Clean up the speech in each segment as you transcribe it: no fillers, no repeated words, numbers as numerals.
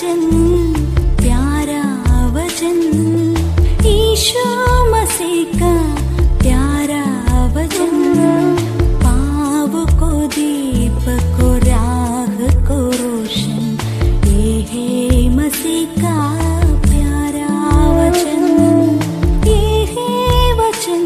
वचन, प्यारा वचन, ईशु मसीह का प्यारा वचन, पाव को दीप को राह को रोशन, ये है मसीह का प्यारा वचन, ये है वचन।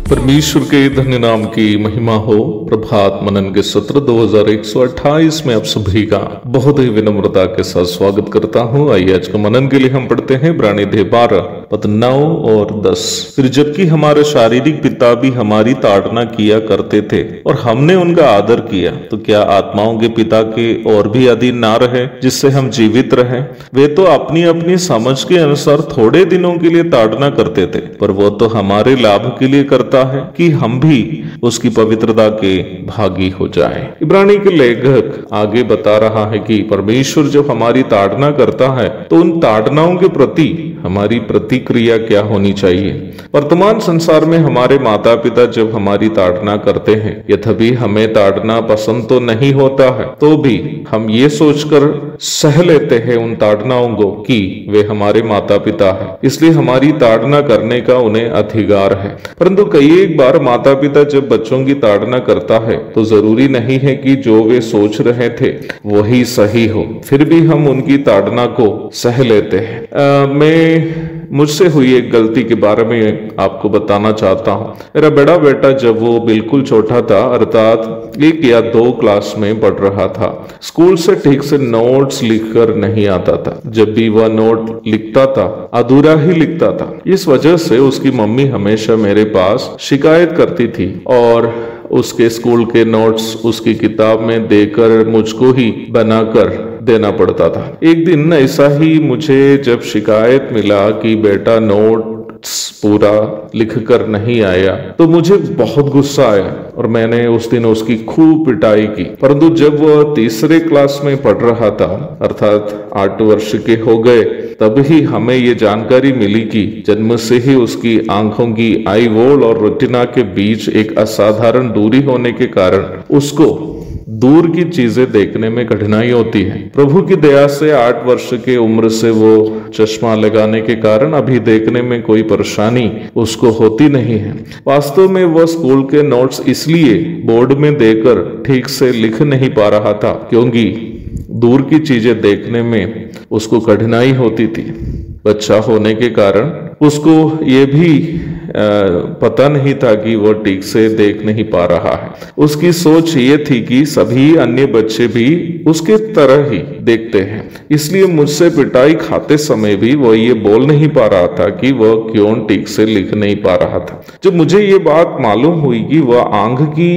परमेश्वर के धन्य नाम की महिमा हो। प्रभात मनन के सत्र 2128 में आप सभी का बहुत ही विनम्रता के साथ स्वागत करता हूँ। आइए आज का मनन के लिए हम पढ़ते हैं इब्रानी 12 पद 9 और 10। फिर जबकि हमारे शारीरिक पिता भी हमारी ताड़ना किया करते थे और हमने उनका आदर किया, तो क्या आत्माओं के पिता के और भी अधीन ना रहे जिससे हम जीवित रहे? वे तो अपनी अपनी समझ के अनुसार थोड़े दिनों के लिए ताड़ना करते थे, पर वो तो हमारे लाभ के लिए करता है कि हम भी उसकी पवित्रता के भागी हो जाएं। इब्रानी के लेखक आगे बता रहा है कि परमेश्वर जब हमारी ताड़ना करता है तो उन ताड़नाओं के प्रति हमारी प्रतिक्रिया क्या होनी चाहिए। वर्तमान संसार में हमारे माता पिता जब हमारी ताड़ना करते हैं, यद्यपि हमें ताड़ना पसंद तो नहीं होता है, तो भी हम ये सोचकर सह लेते हैं उन ताड़नाओं को कि वे हमारे माता पिता है, इसलिए हमारी ताड़ना करने का उन्हें अधिकार है। परंतु कई एक बार माता पिता जब बच्चों की ताड़ना करता है तो जरूरी नहीं है कि जो वे सोच रहे थे वही सही हो, फिर भी हम उनकी ताड़ना को सह लेते हैं। मुझसे हुई एक गलती के बारे में आपको बताना चाहता हूँ। मेरा बड़ा बेटा जब वो बिल्कुल छोटा था, अर्थात 1 या 2 क्लास में पढ़ रहा था, स्कूल से ठीक से नोट्स लिखकर नहीं आता था। जब भी वह नोट लिखता था अधूरा ही लिखता था। इस वजह से उसकी मम्मी हमेशा मेरे पास शिकायत करती थी और उसके स्कूल के नोट्स उसकी किताब में देकर मुझको ही बनाकर देना पड़ता था। एक दिन ऐसा ही मुझे जब शिकायत मिला कि बेटा नोट्स पूरा लिखकर नहीं आया, तो मुझे बहुत गुस्सा आया और मैंने उस दिन उसकी खूब पिटाई की। परंतु जब वह 3रे क्लास में पढ़ रहा था, अर्थात 8 वर्ष के हो गए, तब ही हमें ये जानकारी मिली कि जन्म से ही उसकी आंखों की आई वॉल और रेटिना के बीच एक असाधारण दूरी होने के कारण उसको दूर की चीजें देखने में कठिनाई होती है। प्रभु की दया से 8 वर्ष के उम्र से वो चश्मा लगाने के कारण अभी देखने में कोई परेशानी उसको होती नहीं है। वास्तव में वह स्कूल के नोट्स इसलिए बोर्ड में देकर ठीक से लिख नहीं पा रहा था क्योंकि दूर की चीजें देखने में उसको कठिनाई होती थी। बच्चा होने के कारण उसको ये भी पता नहीं था कि वो ठीक से देख नहीं पा रहा है। उसकी सोच ये थी कि सभी अन्य बच्चे भी उसके तरह ही देखते हैं, इसलिए मुझसे पिटाई खाते समय भी वो ये बोल नहीं पा रहा था कि वह क्यों ठीक से लिख नहीं पा रहा था। जब मुझे ये बात मालूम हुई कि वह आंख की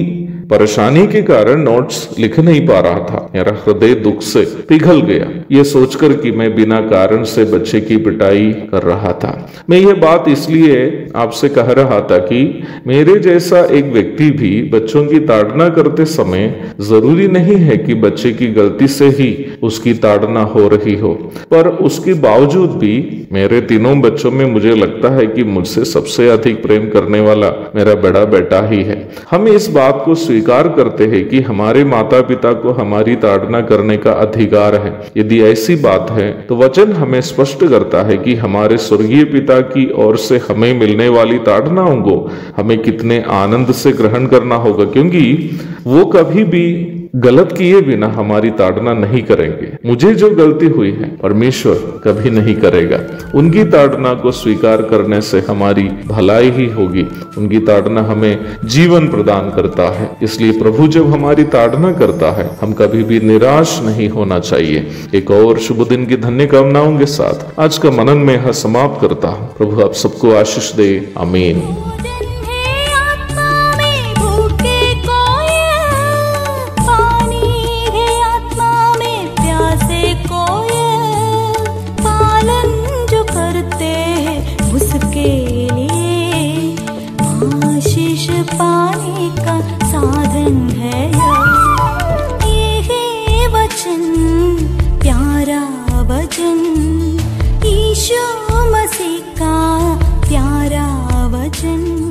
परेशानी के कारण नोट्स लिख नहीं पा रहा था, मेरा हृदय दुख से पिघल गया, ये सोचकर कि मैं बिना कारण से बच्चे की पिटाई कर रहा था। मैं ये बात इसलिए आपसे कह रहा था कि मेरे जैसा एक व्यक्ति भी बच्चों की ताड़ना करते समय जरूरी नहीं है कि बच्चे की गलती से ही उसकी ताड़ना हो रही हो, पर उसके बावजूद भी मेरे तीनों बच्चों में मुझे लगता है कि मुझसे सबसे अधिक प्रेम करने वाला मेरा बड़ा बेटा ही है। हम इस बात को स्वीकार करते हैं कि हमारे माता पिता को हमारी ताड़ना करने का अधिकार है। यदि ऐसी बात है तो वचन हमें स्पष्ट करता है कि हमारे स्वर्गीय पिता की ओर से हमें मिलने वाली ताड़नाओं को हमें कितने आनंद से ग्रहण करना होगा, क्योंकि वो कभी भी गलत किए बिना हमारी ताड़ना नहीं करेंगे। मुझे जो गलती हुई है परमेश्वर कभी नहीं करेगा। उनकी ताड़ना को स्वीकार करने से हमारी भलाई ही होगी। उनकी ताड़ना हमें जीवन प्रदान करता है, इसलिए प्रभु जब हमारी ताड़ना करता है हम कभी भी निराश नहीं होना चाहिए। एक और शुभ दिन की धन्य कामनाओं के साथ आज का मनन में समाप्त करता हूँ। प्रभु आप सबको आशीष दे। आमीन। पाने का साधन है ये है वचन, प्यारा वचन, ईशु मसीह का प्यारा वचन।